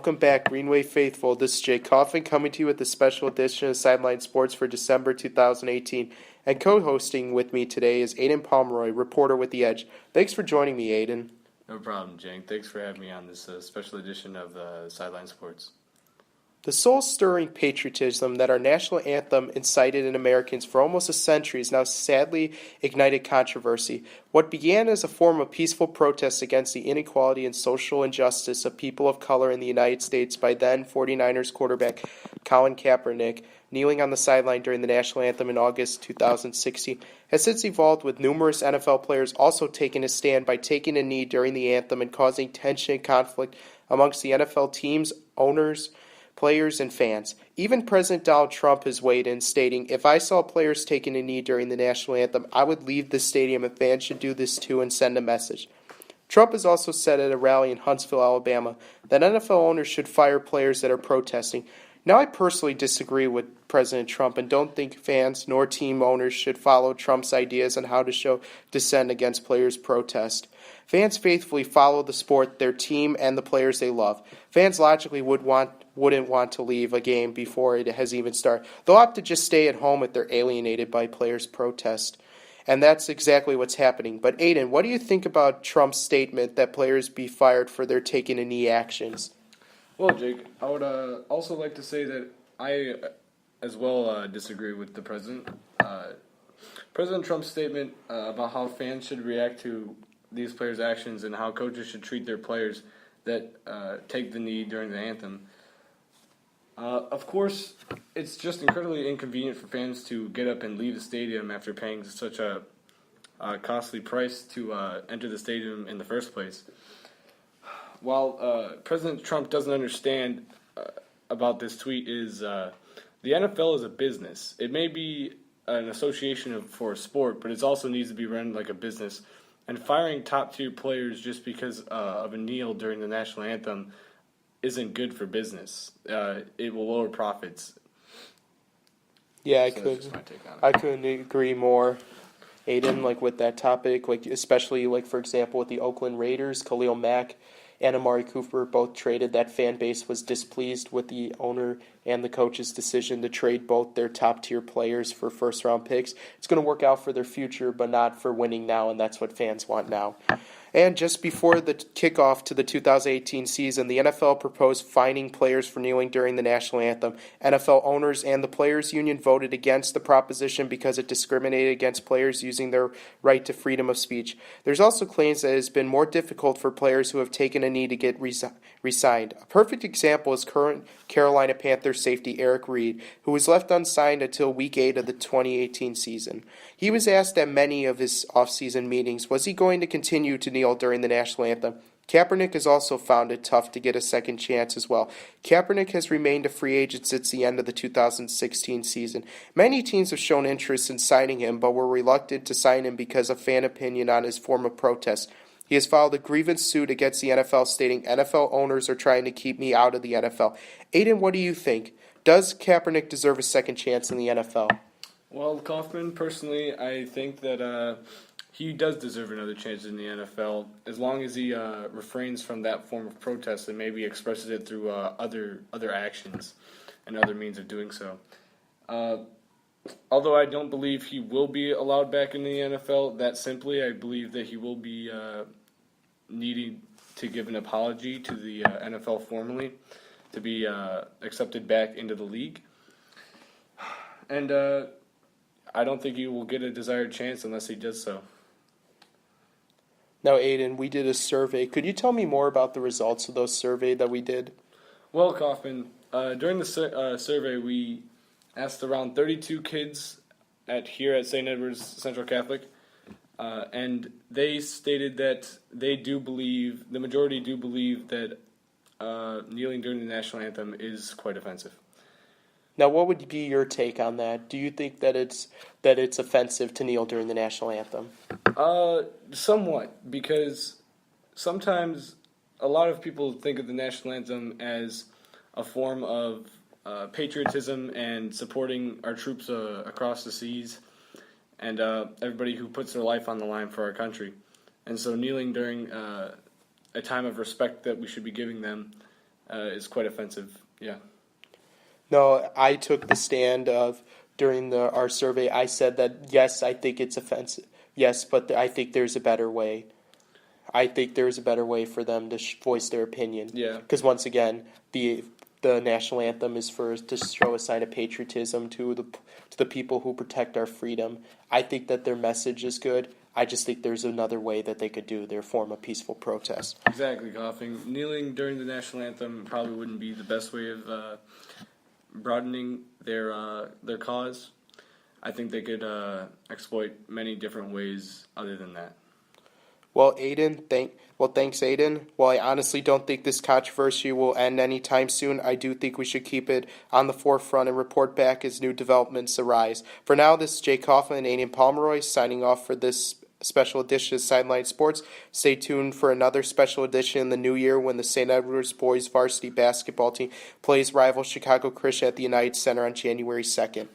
Welcome back, Greenway faithful. This is Jake Coffin coming to you with a special edition of Sideline Sports for December 2018. And co-hosting with me today is Aiden Pomeroy, reporter with The Edge. Thanks for joining me, Aiden. No problem, Jake. Thanks for having me on this special edition of Sideline Sports. The soul-stirring patriotism that our national anthem incited in Americans for almost a century has now sadly ignited controversy. What began as a form of peaceful protest against the inequality and social injustice of people of color in the United States by then 49ers quarterback Colin Kaepernick kneeling on the sideline during the national anthem in August 2016 has since evolved, with numerous NFL players also taking a stand by taking a knee during the anthem and causing tension and conflict amongst the NFL teams, owners, players, and fans. Even President Donald Trump has weighed in, stating, "If I saw players taking a knee during the national anthem, I would leave the stadium, and fans should do this too and send a message." Trump has also said at a rally in Huntsville, Alabama, that NFL owners should fire players that are protesting. Now, I personally disagree with President Trump and don't think fans nor team owners should follow Trump's ideas on how to show dissent against players' protest. Fans faithfully follow the sport, their team, and the players they love. Fans logically wouldn't want to leave a game before it has even started. They'll opt to just stay at home if they're alienated by players' protest. And that's exactly what's happening. But Aiden, what do you think about Trump's statement that players be fired for their taking a knee actions? Well, Jake, I would also like to say that I, as well, disagree with the president. President Trump's statement about how fans should react to these players' actions and how coaches should treat their players that take the knee during the anthem. Of course, it's just incredibly inconvenient for fans to get up and leave the stadium after paying such a costly price to enter the stadium in the first place. While President Trump doesn't understand about this tweet is the NFL is a business. It may be an association for a sport, but it also needs to be run like a business. And firing top-tier players just because of a kneel during the national anthem isn't good for business. It will lower profits. Yeah, I couldn't agree more, Aiden, with that topic, especially, for example, with the Oakland Raiders, Khalil Mack and Amari Cooper both traded. That fan base was displeased with the owner and the coach's decision to trade both their top-tier players for first-round picks. It's going to work out for their future, but not for winning now, and that's what fans want now. And just before the kickoff to the 2018 season, the NFL proposed fining players for kneeling during the national anthem. NFL owners and the Players Union voted against the proposition because it discriminated against players using their right to freedom of speech. There's also claims that it has been more difficult for players who have taken a knee to get re-signed. A perfect example is current Carolina Panthers safety Eric Reed, who was left unsigned until Week 8 of the 2018 season. He was asked at many of his off-season meetings, was he going to continue to kneel during the national anthem? Kaepernick has also found it tough to get a second chance as well. Kaepernick has remained a free agent since the end of the 2016 season. Many teams have shown interest in signing him, but were reluctant to sign him because of fan opinion on his form of protest. He has filed a grievance suit against the NFL stating, "NFL owners are trying to keep me out of the NFL." Aiden, what do you think? Does Kaepernick deserve a second chance in the NFL? Well, Kaufman, personally, I think that he does deserve another chance in the NFL, as long as he refrains from that form of protest and maybe expresses it through other actions and other means of doing so. Although I don't believe he will be allowed back in the NFL that simply, I believe that he will be needing to give an apology to the NFL formally to be accepted back into the league. And I don't think he will get a desired chance unless he does so. Now, Aiden, we did a survey. Could you tell me more about the results of those survey that we did? Well, Kaufman, during the survey, we asked around 32 kids here at St. Edward's Central Catholic, and they stated that the majority do believe that kneeling during the national anthem is quite offensive. Now, what would be your take on that? Do you think that it's offensive to kneel during the national anthem? Somewhat, because sometimes a lot of people think of the national anthem as a form of patriotism and supporting our troops across the seas and everybody who puts their life on the line for our country. And so kneeling during a time of respect that we should be giving them is quite offensive. Yeah. No, I took the stand of during our survey. I said that yes, I think it's offensive. Yes, but I think there's a better way. I think there's a better way for them to voice their opinion. Yeah. Because once again, the national anthem is to show a sign of patriotism to the people who protect our freedom. I think that their message is good. I just think there's another way that they could do their form of peaceful protest. Exactly, coughing. Kneeling during the national anthem probably wouldn't be the best way of broadening their cause. I think they could exploit many different ways other than that. Well, thanks, Aiden. While I honestly don't think this controversy will end anytime soon, I do think we should keep it on the forefront and report back as new developments arise. For now, this is Jake Kaufman and Aiden Pomeroy signing off for this special edition of Sideline Sports. Stay tuned for another special edition in the new year when the St. Edwards boys varsity basketball team plays rival Chicago Christian at the United Center on January 2nd.